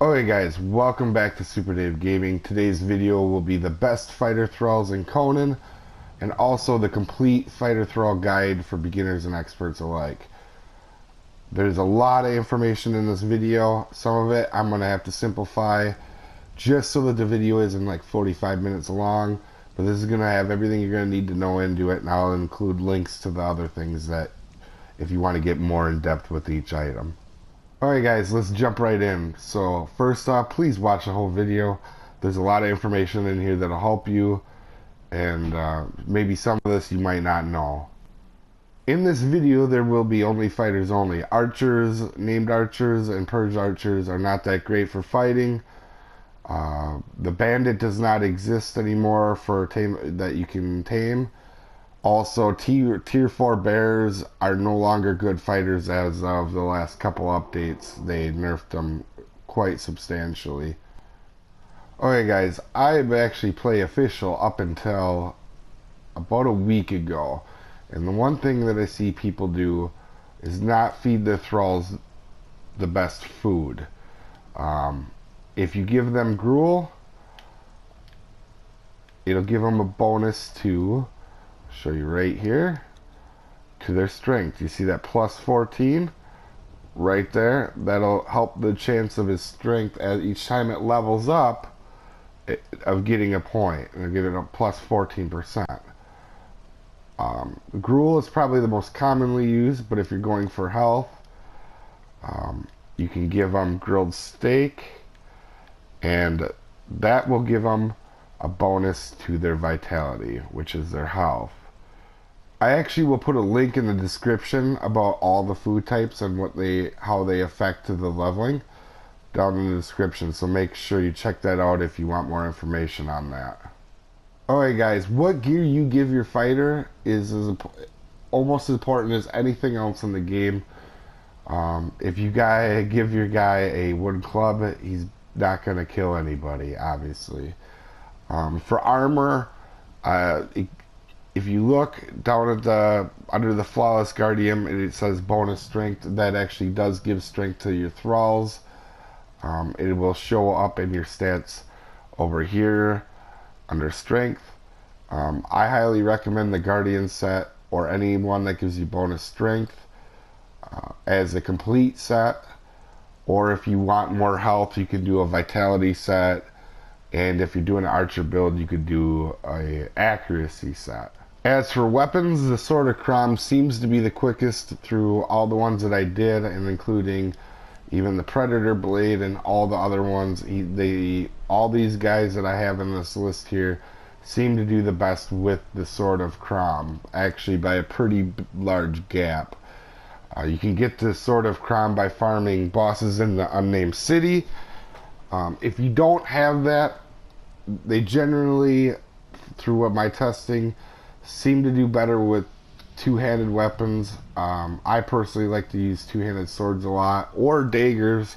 Okay guys, welcome back to Soopa-Dave Gaming. Today's video will be the best Fighter Thralls in Conan, and also the complete Fighter Thrall guide for beginners and experts alike. There's a lot of information in this video. Some of it I'm going to have to simplify just so that the video isn't like 45 minutes long, but this is going to have everything you're going to need to know into it, and I'll include links to the other things that if you want to get more in depth with each item. Alright guys, let's jump right in. So first off, please watch the whole video. There's a lot of information in here that'll help you, and maybe some of this you might not know. In this video there will be only fighters only. Archers, named archers, and purge archers are not that great for fighting. The bandit does not exist anymore for that you can tame. Also, tier 4 bears are no longer good fighters as of the last couple updates. They nerfed them quite substantially. Okay guys, I actually play official up until about a week ago. And the one thing that I see people do is not feed their thralls the best food. If you give them gruel, it'll give them a bonus to... show you right here to their strength. You see that plus 14 right there? That'll help the chance of his strength as each time it levels up of getting a point, and it'll give it a plus 14%. Gruel is probably the most commonly used, but if you're going for health, you can give them grilled steak, and that will give them a bonus to their vitality, which is their health. I actually will put a link in the description about all the food types and how they affect the leveling down in the description, so make sure you check that out if you want more information on that. Alright guys, what gear you give your fighter is almost as important as anything else in the game. If you give your guy a wooden club, he's not going to kill anybody, obviously. For armor, if you look down at under the Flawless Guardian, it says bonus strength. That actually does give strength to your thralls. It will show up in your stats over here under strength. I highly recommend the Guardian set or any one that gives you bonus strength as a complete set. Or if you want more health, you can do a vitality set. And if you're doing an archer build, you could do a accuracy set. As for weapons, the Sword of Crom seems to be the quickest through all the ones that I did, and including even the Predator Blade and all the other ones. All these guys that I have in this list here seem to do the best with the Sword of Crom, actually by a pretty large gap. You can get the Sword of Crom by farming bosses in the Unnamed City. If you don't have that, they generally, through my testing, seem to do better with two-handed weapons. I personally like to use two-handed swords a lot, or daggers.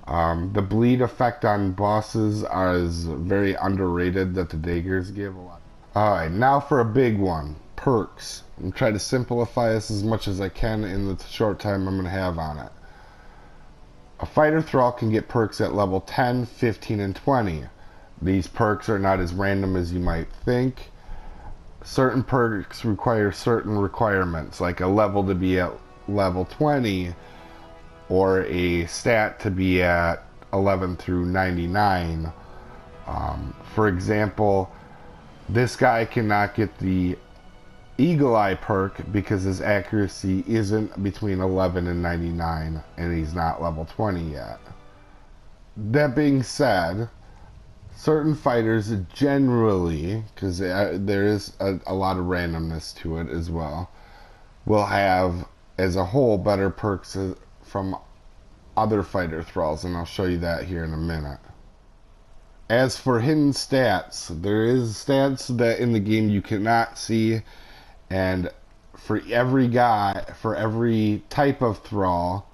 The bleed effect on bosses is very underrated that the daggers give a lot. Alright, now for a big one, perks. I'm trying to simplify this as much as I can in the short time I'm going to have on it. A Fighter Thrall can get perks at level 10, 15, and 20. These perks are not as random as you might think. Certain perks require certain requirements, like a level to be at level 20, or a stat to be at 11 through 99. For example, this guy cannot get the Eagle Eye perk because his accuracy isn't between 11 and 99, and he's not level 20 yet. That being said, certain fighters generally, because there is a lot of randomness to it as well, will have as a whole better perks from other Fighter Thralls, and I'll show you that here in a minute. As for hidden stats, there is stats that in the game you cannot see, and for every type of Thrall,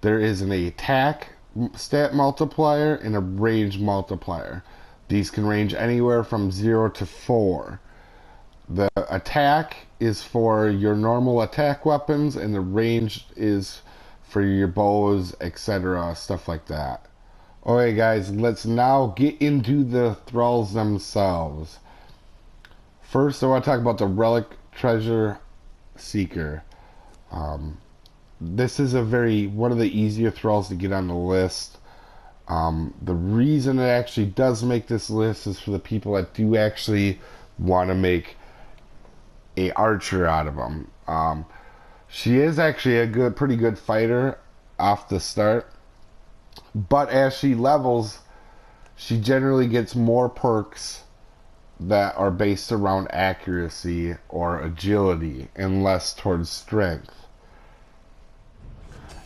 there is an attack stat multiplier and a range multiplier. These can range anywhere from 0 to 4. The attack is for your normal attack weapons, and the range is for your bows, etc., stuff like that. Alright guys, let's now get into the Thralls themselves. First I want to talk about the Relic Treasure Seeker. This is one of the easier Thralls to get on the list. The reason it actually does make this list is for the people that do actually want to make a archer out of them. She is actually a pretty good fighter off the start, but as she levels, she generally gets more perks that are based around accuracy or agility and less towards strength.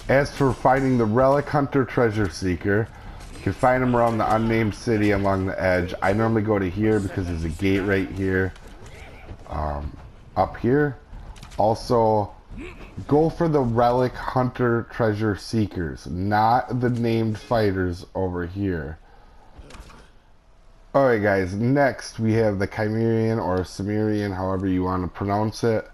As for finding the Relic Hunter Treasure Seeker, you can find them around the unnamed city along the edge. I normally go to here because there's a gate right here. Up here. Also, go for the Relic Hunter Treasure Seekers, not the named fighters over here. Alright guys, next we have the Chameleon or Siberian, however you want to pronounce it.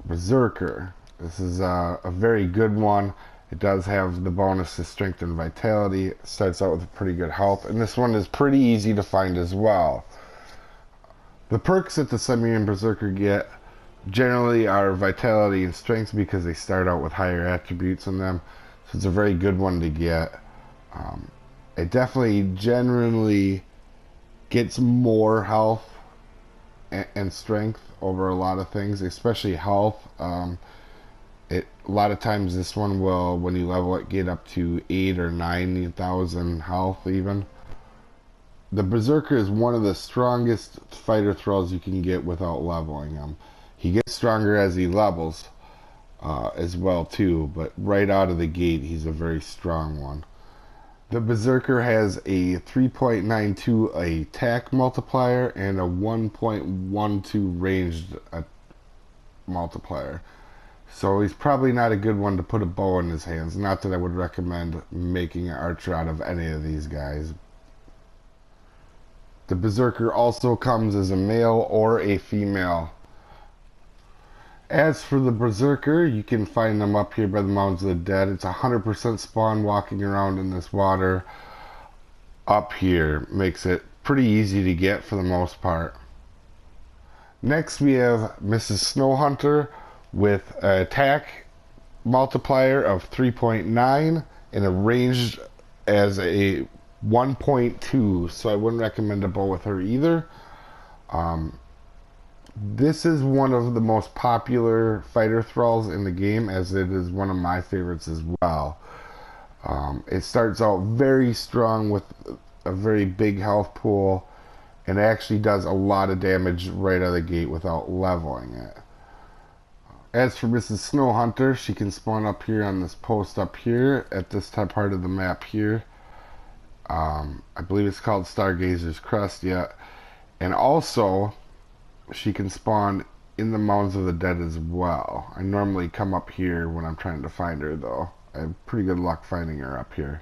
Berserker. This is a very good one. It does have the bonus to strength and vitality. It starts out with pretty good health, and this one is pretty easy to find as well. The perks that the Siberian Berserker get generally are vitality and strength because they start out with higher attributes in them. So it's a very good one to get. It definitely generally gets more health and strength over a lot of things, especially health. A lot of times this one will, when you level it, get up to 8 or 9,000 health even. The Berserker is one of the strongest fighter thralls you can get without leveling him. He gets stronger as he levels as well too, but right out of the gate he's a very strong one. The Berserker has a 3.92 attack multiplier and a 1.12 ranged multiplier. So he's probably not a good one to put a bow in his hands. Not that I would recommend making an archer out of any of these guys. The Berserker also comes as a male or a female. As for the Berserker, you can find them up here by the Mountains of the Dead. It's 100% spawn walking around in this water up here. Makes it pretty easy to get for the most part. Next we have Mrs. Snowhunter with an attack multiplier of 3.9 and a ranged as a 1.2, so I wouldn't recommend a bow with her either. This is one of the most popular fighter thralls in the game, as it is one of my favorites as well. It starts out very strong with a very big health pool and actually does a lot of damage right out of the gate without leveling it. As for Mrs. Snowhunter, she can spawn up here on this post up here at this part of the map here. I believe it's called Stargazer's Crest yet. And also, she can spawn in the Mountains of the Dead as well. I normally come up here when I'm trying to find her though. I have pretty good luck finding her up here.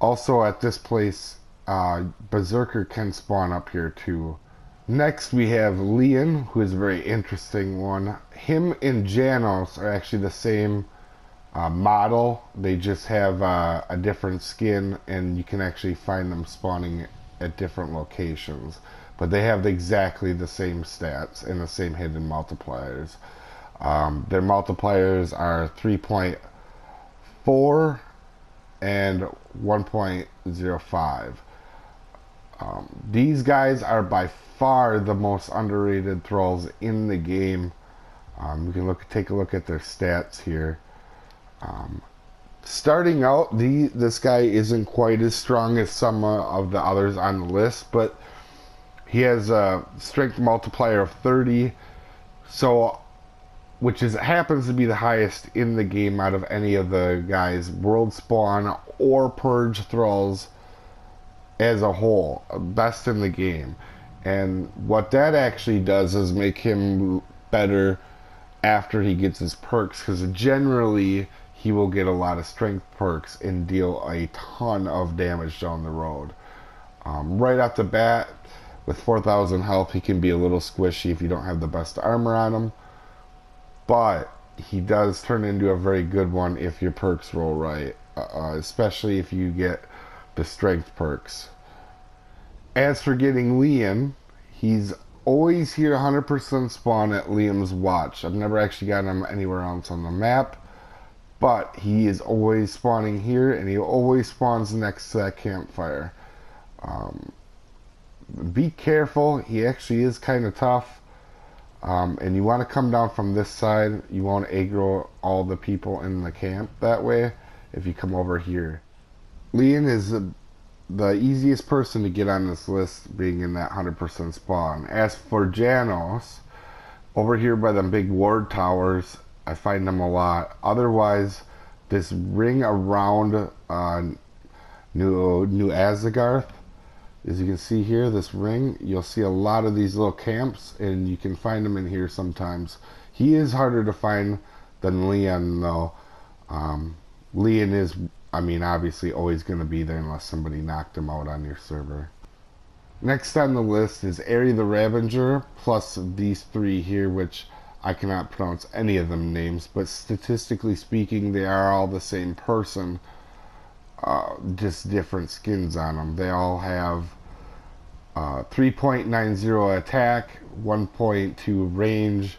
Also at this place, Berserker can spawn up here too. Next we have Leon, who is a very interesting one. Him and Janos are actually the same model. They just have a different skin, and you can actually find them spawning at different locations. But they have exactly the same stats and the same hidden multipliers. Their multipliers are 3.4 and 1.05. These guys are by far the most underrated thralls in the game. We can take a look at their stats here. Starting out, this guy isn't quite as strong as some of the others on the list, but he has a strength multiplier of 30, which happens to be the highest in the game out of any of the guys, World Spawn or Purge Thralls as a whole, best in the game. And what that actually does is make him better after he gets his perks, because generally he will get a lot of strength perks and deal a ton of damage down the road. Right off the bat, with 4,000 health, he can be a little squishy if you don't have the best armor on him, but he does turn into a very good one if your perks roll right. especially if you get the strength perks. As for getting Liam, he's always here 100% spawn at Liam's watch. I've never actually gotten him anywhere else on the map, but he is always spawning here, and he always spawns next to that campfire. Be careful, he actually is kind of tough, and you want to come down from this side. You won't aggro all the people in the camp that way if you come over here. Liam is the easiest person to get on this list, being in that 100% spawn. As for Janos, over here by the big ward towers, I find them a lot. Otherwise, this ring around New Azagarth, as you can see here, this ring, you'll see a lot of these little camps, and you can find them in here sometimes. He is harder to find than Leon, though. Leon is, I mean, obviously always going to be there unless somebody knocked him out on your server. Next on the list is Ari the Ravager, plus these three here, which I cannot pronounce any of them names, but statistically speaking, they are all the same person, just different skins on them. They all have 3.90 attack, 1.2 range,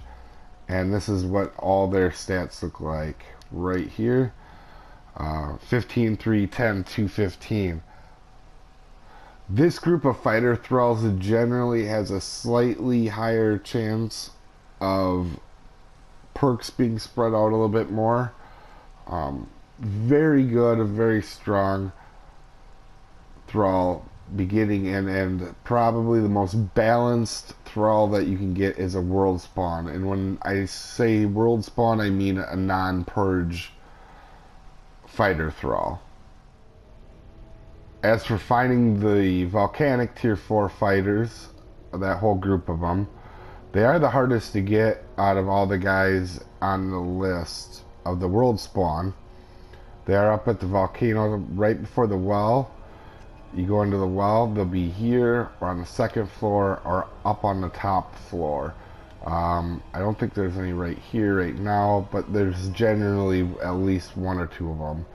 and this is what all their stats look like right here. 15, 3, 10, 2, 15. This group of Fighter Thralls generally has a slightly higher chance of perks being spread out a little bit more. Very good, very strong Thrall, beginning and end. Probably the most balanced Thrall that you can get is a world spawn. And when I say world spawn, I mean a non-Purge Fighter Thrall. As for finding the volcanic tier 4 fighters, that whole group of them, they are the hardest to get out of all the guys on the list of the world spawn. They are up at the volcano right before the well. You go into the well, they'll be here or on the second floor or up on the top floor. I don't think there's any right here right now, but there's generally at least one or two of them.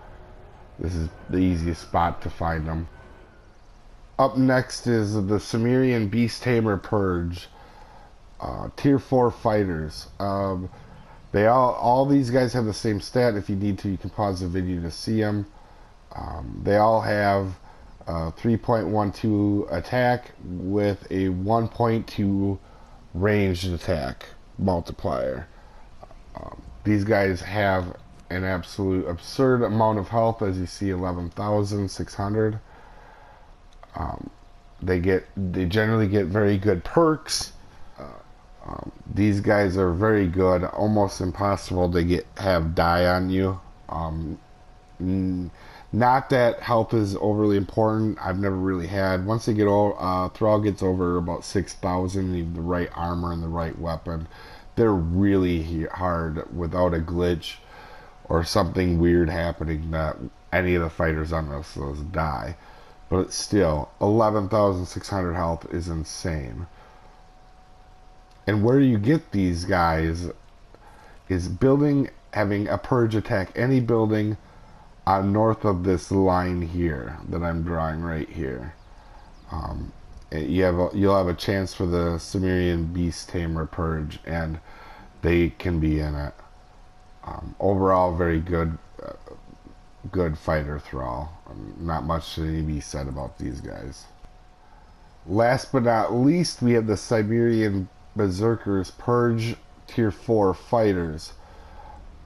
This is the easiest spot to find them. Up next is the Siberian Beast Tamer Purge. Tier 4 fighters. They all these guys have the same stat. If you need to, you can pause the video to see them. They all have 3.12 attack with a 1.2 ranged attack multiplier. These guys have an absolute absurd amount of health, as you see, 11,600. They generally get very good perks. These guys are very good, almost impossible to have die on you. Not that health is overly important. I've never really had. Once they get Thrall gets over about 6,000, you have the right armor and the right weapon, they're really hard without a glitch or something weird happening that any of the fighters on this list die. But still, 11,600 health is insane. And where you get these guys is having a purge attack any building north of this line here that I'm drawing right here. You'll have a chance for the Siberian Beast Tamer Purge, and they can be in it. Overall, very good fighter Thrall. Not much to be said about these guys. Last but not least, we have the Siberian Berserkers Purge Tier 4 fighters.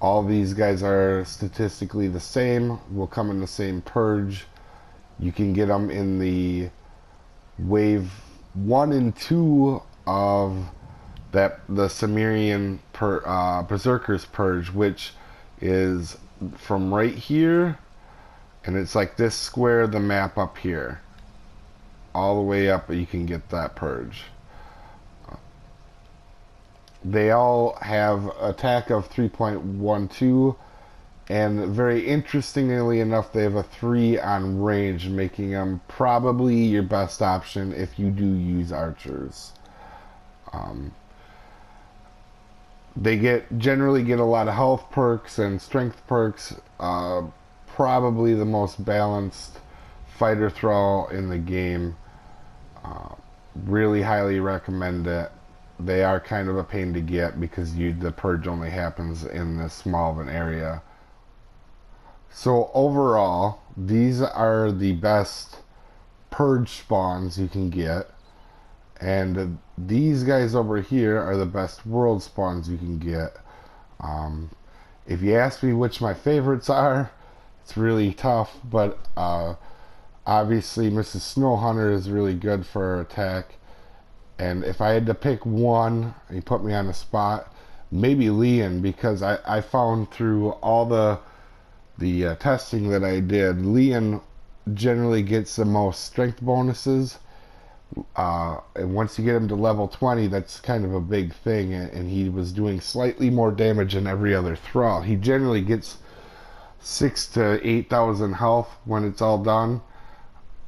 All these guys are statistically the same, will come in the same Purge. You can get them in the Wave 1 and 2 of the Siberian Berserkers Purge, which is from right here, and it's like this square of the map up here. All the way up, you can get that Purge. They all have attack of 3.12, and very interestingly enough, they have a 3 on range, making them probably your best option if you do use archers. They generally get a lot of health perks and strength perks, probably the most balanced fighter thrall in the game. Really highly recommend it. They are kind of a pain to get because the purge only happens in this small of an area. So overall, these are the best purge spawns you can get, and these guys over here are the best world spawns you can get. If you ask me which my favorites are, it's really tough, but obviously Mrs. Snowhunter is really good for attack. And if I had to pick one, and you put me on the spot, maybe Leon, because I found through all the testing that I did, Leon generally gets the most strength bonuses. And once you get him to level 20, that's kind of a big thing. And he was doing slightly more damage than every other Thrall. He generally gets 6,000 to 8,000 health when it's all done.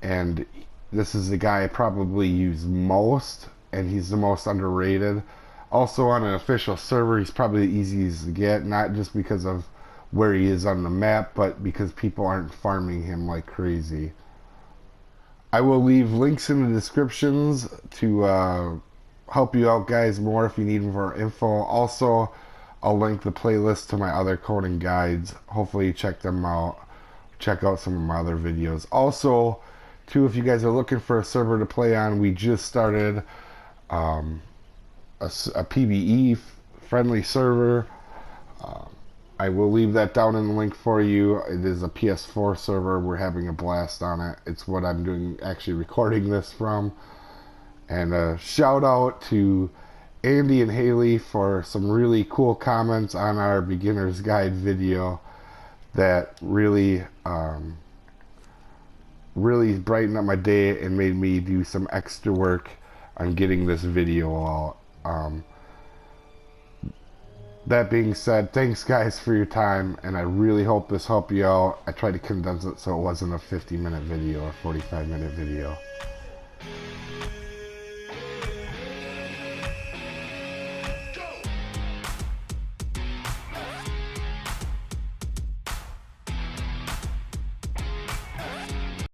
And this is the guy I probably use most, and he's the most underrated. Also on an official server, he's probably the easiest to get, not just because of where he is on the map, but because people aren't farming him like crazy. I will leave links in the descriptions to help you out guys more if you need more info. Also, I'll link the playlist to my other coding guides. Hopefully you check them out. Check out some of my other videos. Also, too, if you guys are looking for a server to play on, we just started a PvE friendly server. I will leave that down in the link for you. It is a PS4 server. We're having a blast on it. It's what I'm doing, actually recording this from. And a shout out to Andy and Haley for some really cool comments on our beginner's guide video that really really brightened up my day and made me do some extra work on getting this video out. That being said, thanks guys for your time, and I really hope this helped you out. I tried to condense it so it wasn't a 50-minute video or 45-minute video.